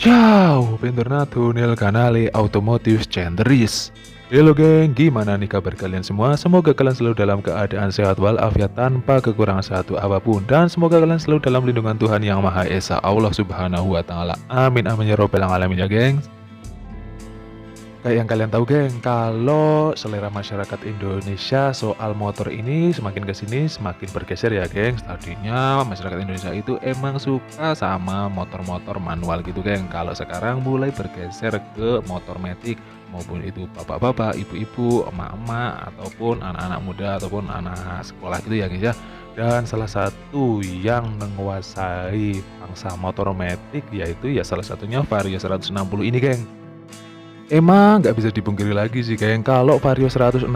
Ciao, bentornato nel canale Automotive Centris. Halo geng, gimana nih kabar kalian semua? Semoga kalian selalu dalam keadaan sehat walafiat tanpa kekurangan satu apapun. Dan semoga kalian selalu dalam lindungan Tuhan Yang Maha Esa, Allah Subhanahu wa Ta'ala. Amin amin ya robbal alamin ya geng. Kayak yang kalian tahu geng, kalau selera masyarakat Indonesia soal motor ini semakin kesini semakin bergeser ya geng. Tadinya masyarakat Indonesia itu emang suka sama motor-motor manual gitu geng. Kalau sekarang mulai bergeser ke motor matic, maupun itu bapak-bapak, ibu-ibu, emak-emak, ataupun anak-anak muda, ataupun anak sekolah gitu ya guys ya. Dan salah satu yang menguasai pangsa motor matic yaitu ya salah satunya Vario 160 ini geng. Emang nggak bisa dipungkiri lagi sih geng, kalau Vario 160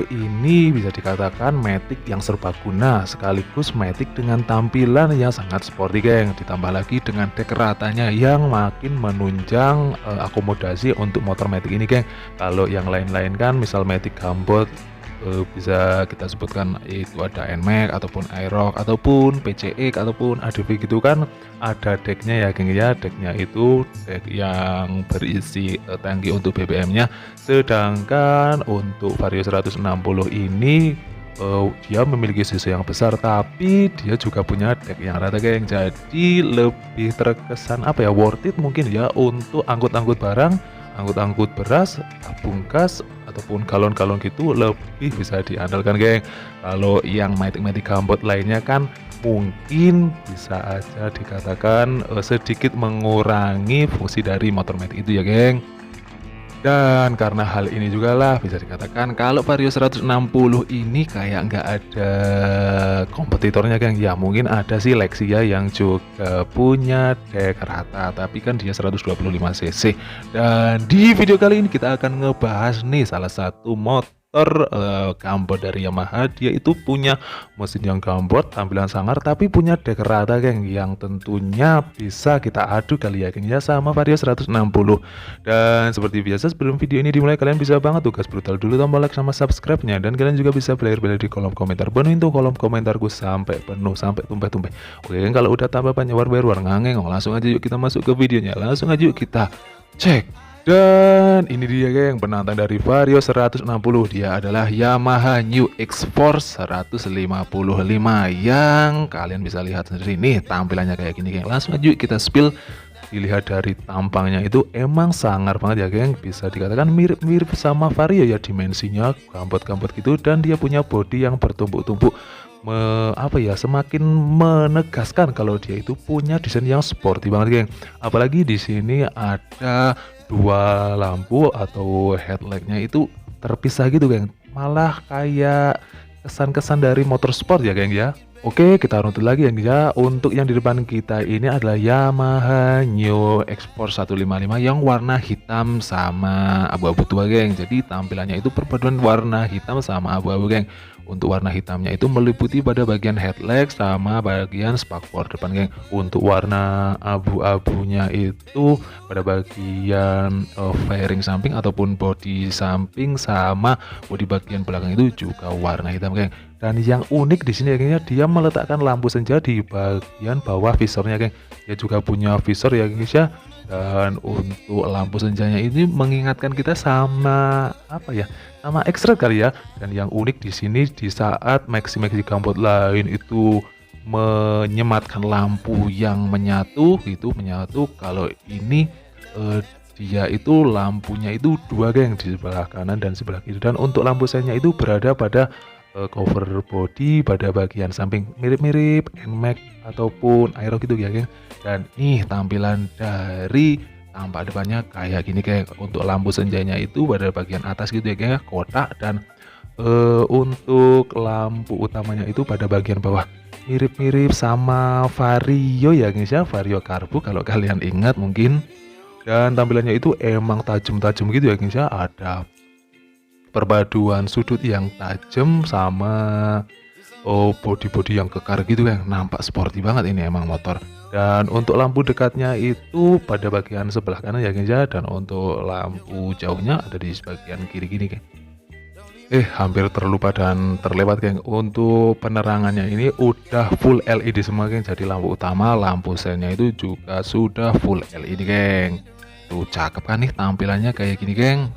ini bisa dikatakan matic yang serbaguna, sekaligus matic dengan tampilan yang sangat sporty geng. Ditambah lagi dengan dek ratanya yang makin menunjang akomodasi untuk motor matic ini geng. Kalau yang lain-lain kan misal matic gambot, bisa kita sebutkan itu ada NMAX ataupun Aerox ataupun PCX ataupun ADV gitu kan, ada decknya ya geng ya. Decknya itu deck yang berisi tangki untuk BBM-nya. Sedangkan untuk Vario 160 ini dia memiliki sisi yang besar, tapi dia juga punya deck yang rata geng. Jadi lebih terkesan apa ya, worth it mungkin ya untuk angkut-angkut barang, angkut-angkut beras, tabung gas, ataupun galon-galon gitu lebih bisa diandalkan geng. Kalau yang matic-matic gambot lainnya kan mungkin bisa aja dikatakan sedikit mengurangi fungsi dari motor matic itu ya geng. Dan karena hal ini juga lah bisa dikatakan kalau Vario 160 ini kayak nggak ada kompetitornya geng. Ya mungkin ada sih Lexia yang juga punya dek rata, tapi kan dia 125 cc. Dan di video kali ini kita akan ngebahas nih salah satu motor gambot dari Yamaha. Dia itu punya mesin yang gambot, tampilan sangar, tapi punya dek rata geng, yang tentunya bisa kita adu kali ya geng ya sama Vario 160. Dan seperti biasa sebelum video ini dimulai, kalian bisa banget tugas brutal dulu tombol like sama subscribe-nya. Dan kalian juga bisa player-player di kolom komentar, penuhin tuh kolom komentarku sampai penuh, sampai tumpah-tumpah. Oke kan, kalau udah tambah banyak war ngangeng, langsung aja yuk kita masuk ke videonya. Langsung aja yuk kita cek. Dan ini dia geng, penantang dari Vario 160. Dia adalah Yamaha New X-Force 155 yang kalian bisa lihat sendiri nih tampilannya kayak gini geng. Langsung aja yuk kita spill. Dilihat dari tampangnya itu emang sangar banget ya geng, bisa dikatakan mirip-mirip sama Vario ya, dimensinya gambot-gambot gitu. Dan dia punya bodi yang bertumpuk-tumpuk, apa ya, semakin menegaskan kalau dia itu punya desain yang sporty banget geng. Apalagi di sini ada dua lampu atau headlightnya itu terpisah gitu geng, malah kayak kesan-kesan dari motor sport ya geng ya. Oke, kita runut lagi ya. Untuk yang di depan kita ini adalah Yamaha New X-Force 155 yang warna hitam sama abu-abu tua geng. Jadi tampilannya itu perpaduan warna hitam sama abu-abu geng. Untuk warna hitamnya itu meliputi pada bagian headlight sama bagian spakbor depan geng. Untuk warna abu-abunya itu pada bagian fairing samping ataupun bodi samping sama bodi bagian belakang itu juga warna hitam geng. Dan yang unik di sini gengnya, dia meletakkan lampu senja di bagian bawah visornya geng. Dia juga punya visor ya guys ya. Dan untuk lampu senjanya ini mengingatkan kita sama apa ya, sama X-Red kali ya. Dan yang unik di sini, di saat maxi-maxi gambot lain itu menyematkan lampu yang menyatu gitu, menyatu, kalau ini dia itu lampunya itu dua geng, di sebelah kanan dan sebelah kiri. Dan untuk lampu senya itu berada pada cover body pada bagian samping, mirip-mirip NMAX ataupun Aerox gitu ya geng. Dan nih tampilan dari tampak depannya kayak gini kayak untuk lampu senjanya itu pada bagian atas gitu ya geng, kotak. Dan untuk lampu utamanya itu pada bagian bawah, mirip-mirip sama Vario ya guys ya, Vario Karbu kalau kalian ingat mungkin. Dan tampilannya itu emang tajam-tajam gitu ya guys ya, ada perpaduan sudut yang tajam sama bodi-bodi yang kekar gitu kan, nampak sporty banget ini emang motor. Dan untuk lampu dekatnya itu pada bagian sebelah kanan ya guys ya, dan untuk lampu jauhnya ada di bagian kiri gini kan. Hampir terlupa dan terlewat, geng. Untuk penerangannya ini udah full LED semua, geng. Jadi lampu utama, lampu sennya itu juga sudah full LED, geng. Tuh cakep kan nih tampilannya kayak gini, geng.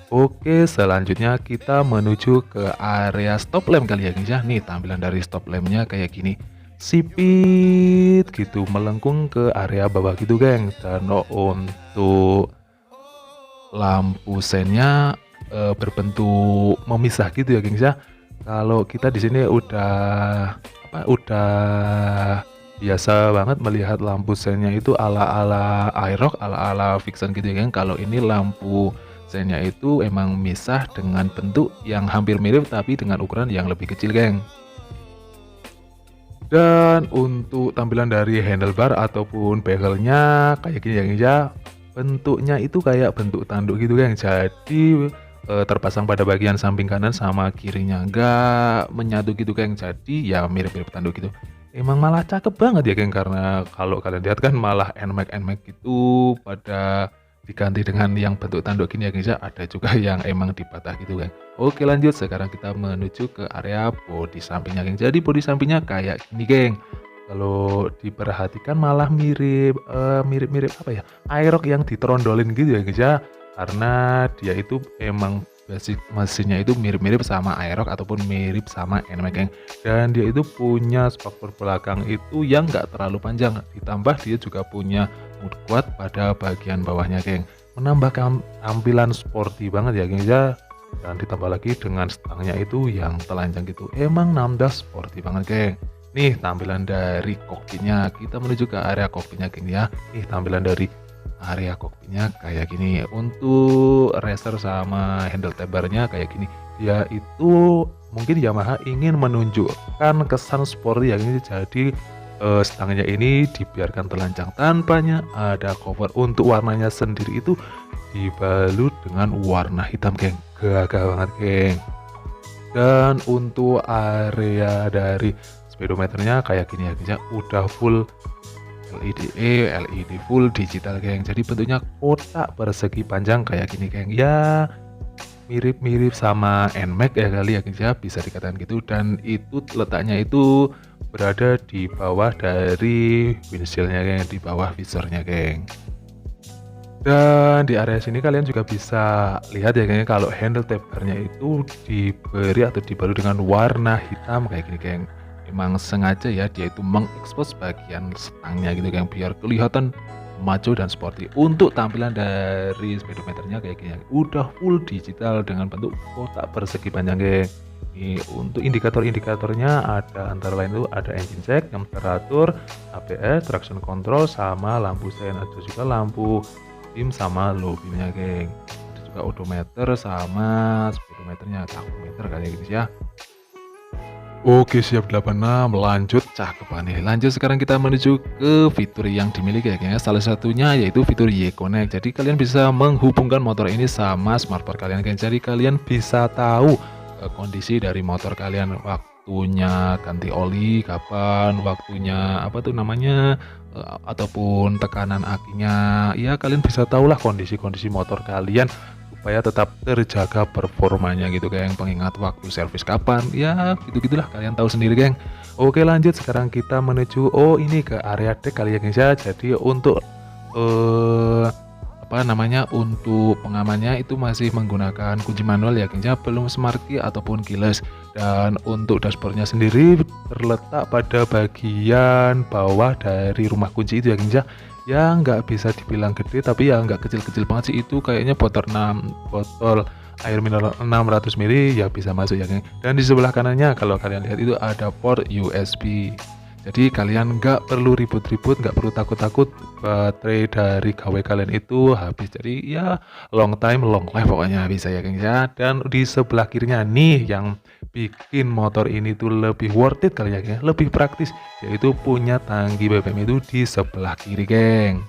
Oke, selanjutnya kita menuju ke area stop lamp kali ya, guys ya. Nih tampilan dari stop lampnya kayak gini. Sipit gitu, melengkung ke area bawah gitu, geng. Dan untuk lampu sennya berbentuk memisah gitu ya, gengs ya. Kalau kita di sini udah biasa banget melihat lampu sennya itu ala-ala Aerox, ala-ala Vixen gitu ya, geng. Kalau ini lampu sennya itu emang misah dengan bentuk yang hampir mirip tapi dengan ukuran yang lebih kecil, geng. Dan untuk tampilan dari handlebar ataupun bezelnya kayak gini ya, gengs ya. Bentuknya itu kayak bentuk tanduk gitu, geng. Jadi terpasang pada bagian samping kanan sama kirinya, nggak menyatu gitu, geng. Jadi ya mirip-mirip tanduk gitu. Emang malah cakep banget ya, geng, karena kalau kalian lihat kan malah NMAX gitu pada diganti dengan yang bentuk tanduk gini ya, guys ya. Ada juga yang emang dipatah gitu, geng. Oke, lanjut, sekarang kita menuju ke area bodi sampingnya, geng. Jadi bodi sampingnya kayak gini, geng. Kalau diperhatikan malah mirip-mirip apa ya, Aerox yang ditrondolin gitu ya, guys ya. Karena dia itu emang basic mesinnya itu mirip-mirip sama Aerox ataupun mirip sama NMAX, geng. Dan dia itu punya spakbor belakang itu yang nggak terlalu panjang. Ditambah dia juga punya mud kuat pada bagian bawahnya, geng. Menambah tampilan sporty banget ya, geng ya. Dan ditambah lagi dengan stangnya itu yang telanjang gitu. Emang nambah sporty banget, geng. Nih tampilan dari kokpitnya. Kita menuju ke area kokpitnya, geng ya. Nih tampilan dari area kokpitnya kayak gini. Untuk racer sama handle bar-nya kayak gini. Dia itu mungkin Yamaha ingin menunjukkan kesan sporty ya, gini. Jadi stangnya ini dibiarkan telanjang tanpanya ada cover. Untuk warnanya sendiri itu dibalut dengan warna hitam, geng. Gagah banget, geng. Dan untuk area dari speedometernya kayak gini ya, guys ya. Udah full LED full digital, geng. Jadi bentuknya kotak persegi panjang kayak gini, geng. Ya mirip-mirip sama NMAX ya kali ya, guys ya, bisa dikatakan gitu. Dan itu letaknya itu berada di bawah dari windshieldnya, geng, di bawah visornya, geng. Dan di area sini kalian juga bisa lihat ya, geng, kalau handle bar-nya itu diberi atau dibalut dengan warna hitam kayak gini, geng. Emang sengaja ya dia itu mengekspos bagian stangnya gitu, geng, biar kelihatan maco dan sporty. Untuk tampilan dari speedometernya kayak gini, udah full digital dengan bentuk kotak persegi panjang, geng. Ini untuk indikator-indikatornya ada antara lain itu ada engine check, temperatur, ABS, traction control, sama lampu sen. Ada juga lampu dim sama low beamnya, geng. Ada juga odometer sama speedometernya, tachometer kayak gitu ya. Oke, siap 86, lanjut, cakep nih. Lanjut, sekarang kita menuju ke fitur yang dimiliki ya, geng. Salah satunya yaitu fitur Y-Connect. Jadi kalian bisa menghubungkan motor ini sama smartphone kalian, geng. Jadi kalian bisa tahu kondisi dari motor kalian, waktunya ganti oli kapan, waktunya apa tuh namanya, ataupun tekanan akinya. Ya kalian bisa tahulah kondisi-kondisi motor kalian supaya tetap terjaga performanya gitu, geng. Pengingat waktu servis kapan, ya gitu-gitulah, kalian tahu sendiri, geng. Oke, lanjut, sekarang kita menuju ini ke area deck kali ya, guys ya. Jadi untuk untuk pengamannya itu masih menggunakan kunci manual ya, geng, belum smart key ataupun keyless. Dan untuk dashboardnya sendiri terletak pada bagian bawah dari rumah kunci itu ya, geng, ya nggak bisa dibilang gede tapi ya nggak kecil-kecil banget sih. Itu kayaknya botol air mineral 600 ml ya bisa masuk ya, geng. Dan di sebelah kanannya kalau kalian lihat itu ada port USB. Jadi kalian nggak perlu ribut-ribut, nggak perlu takut-takut baterai dari KW kalian itu habis. Jadi ya long time long life pokoknya bisa ya, geng ya. Dan di sebelah kirinya nih yang bikin motor ini tuh lebih worth it kali ya, geng, lebih praktis, yaitu punya tangki BBM itu di sebelah kiri, geng.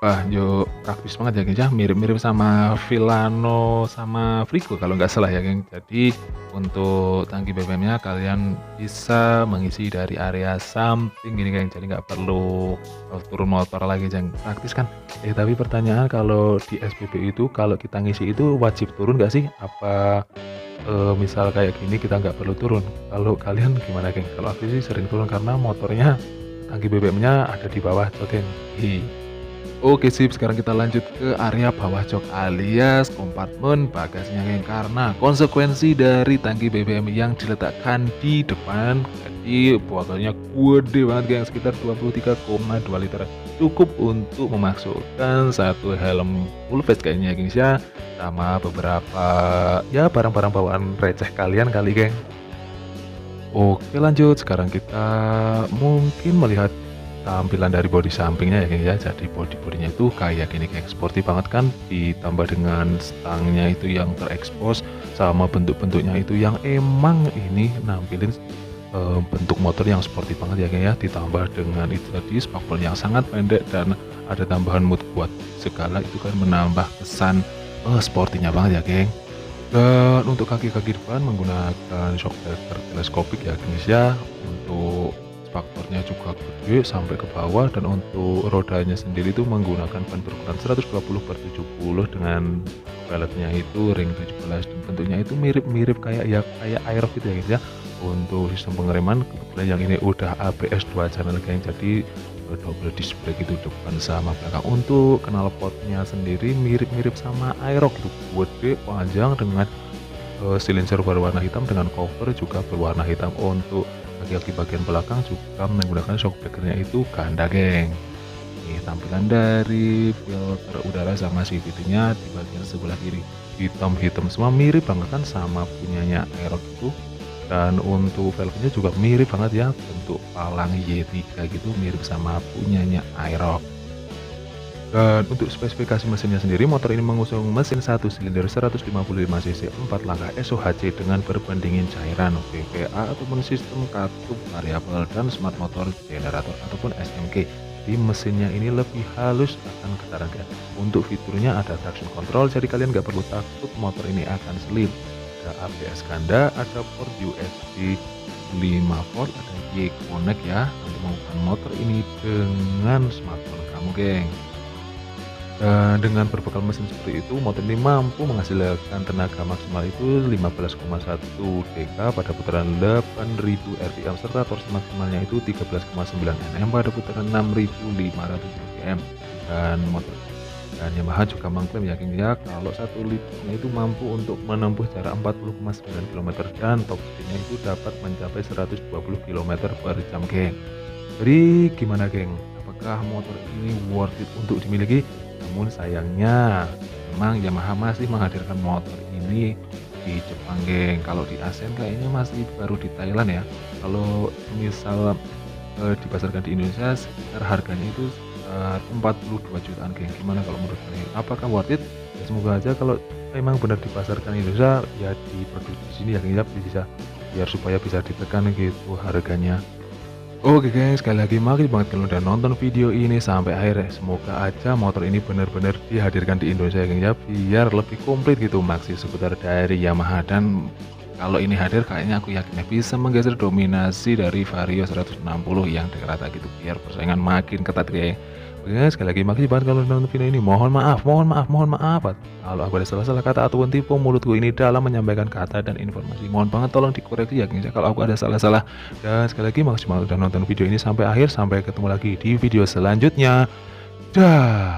Wah, yo praktis banget ya, geng ya. Mirip-mirip sama Villano sama Frigo kalau nggak salah ya, geng. Jadi untuk tangki BBM-nya kalian bisa mengisi dari area samping gini, geng. Jadi nggak perlu turun motor lagi, geng. Praktis kan? Tapi pertanyaan, kalau di SPBU itu kalau kita ngisi itu wajib turun nggak sih? Apa misal kayak gini kita nggak perlu turun. Kalau kalian gimana, geng? Kalau aku sih sering turun karena motornya tangki BBM-nya ada di bawah jok, geng. Oke sip, sekarang kita lanjut ke area bawah jok alias kompartemen bagasinya, geng. Karena konsekuensi dari tangki BBM yang diletakkan di depan, jadi botolnya gede banget, geng, sekitar 23,2 liter. Cukup untuk memasukkan satu helm full face kayaknya, geng, ya, sama beberapa ya barang-barang bawaan receh kalian kali, geng. Oke lanjut, sekarang kita mungkin melihat tampilan dari bodi sampingnya ya, geng, ya. Jadi bodinya itu kayak gini, geng, sporty banget kan, ditambah dengan stangnya itu yang terekspos sama bentuk-bentuknya itu yang emang ini nampilin bentuk motor yang sporty banget ya, geng, ya. Ditambah dengan itu tadi spakbor yang sangat pendek dan ada tambahan mood buat segala itu kan menambah kesan sportinya banget ya, geng. Dan untuk kaki-kaki depan menggunakan shock absorber teleskopik ya, guys, ya. Untuk faktornya juga gede sampai ke bawah, dan untuk rodanya sendiri itu menggunakan ban berukuran 120/70 dengan velgnya itu ring 17, dan bentuknya itu mirip-mirip kayak kayak Aerox gitu ya, guys, ya. Untuk sistem pengereman kebetulan yang ini udah ABS 2 channel, geng, jadi double disc brake itu depan sama belakang. Untuk knalpotnya sendiri mirip-mirip sama Aerox itu gede, panjang, dengan silinser berwarna hitam dengan cover juga berwarna hitam. Untuk kaki-kaki bagian belakang juga menggunakan shock breakernya itu ganda, geng. Nih tampilan dari filter udara sama CVT-nya di bagian sebelah kiri hitam-hitam semua, mirip banget kan sama punyanya Aerox itu. Dan untuk velgnya juga mirip banget ya, bentuk palang Y3 gitu, mirip sama punyanya Aerox. Dan untuk spesifikasi mesinnya sendiri, motor ini mengusung mesin 1 silinder 155 cc 4 langkah SOHC dengan berbandingin cairan VVA ataupun sistem katup variabel dan smart motor generator ataupun SMG. Di mesinnya ini lebih halus, akan getaran gas. Untuk fiturnya ada traction control, jadi kalian nggak perlu takut motor ini akan selip. Ada ABS ganda, ada port USB 5 volt, ada Y-Connect ya, untuk menghubungkan motor ini dengan smartphone kamu, geng. Dan dengan berbekal mesin seperti itu, motor ini mampu menghasilkan tenaga maksimal itu 15,1 dk pada putaran 8000 rpm, serta torsi maksimalnya itu 13,9 Nm pada putaran 6500 rpm. Dan Yamaha juga mengklaim ya, geng, ya, kalau 1 liternya itu mampu untuk menempuh jarak 40,9 km dan top speednya itu dapat mencapai 120 km per jam, geng. Jadi gimana, geng? Apakah motor ini worth it untuk dimiliki? Namun sayangnya memang Yamaha masih menghadirkan motor ini di Jepang, geng. Kalau di ASEAN kayaknya masih baru di Thailand ya. Kalau misal dipasarkan di Indonesia sekitar harganya itu 42 jutaan, geng. Gimana kalau menurut kalian? Apakah worth it? Ya, semoga aja kalau memang benar dipasarkan di Indonesia ya diproduksi di sini ya, geng, ya, bisa biar supaya bisa ditekan gitu harganya. Oke, geng, sekali lagi makasih banget kalau udah nonton video ini sampai akhir ya. Semoga aja motor ini benar-benar dihadirkan di Indonesia, geng, ya, biar lebih komplit gitu maksi seputar dari Yamaha. Dan kalau ini hadir kayaknya aku yakin bisa menggeser dominasi dari Vario 160 yang Decrata gitu, biar persaingan makin ketat, geng. Oke, sekali lagi makasih banget kalau udah nonton video ini. Mohon maaf kalau aku ada salah-salah kata ataupun tipu mulutku ini dalam menyampaikan kata dan informasi. Mohon banget tolong dikoreksi ya, geng, kalau aku ada salah-salah. Dan sekali lagi makasih banget udah nonton video ini sampai akhir. Sampai ketemu lagi di video selanjutnya. Dah.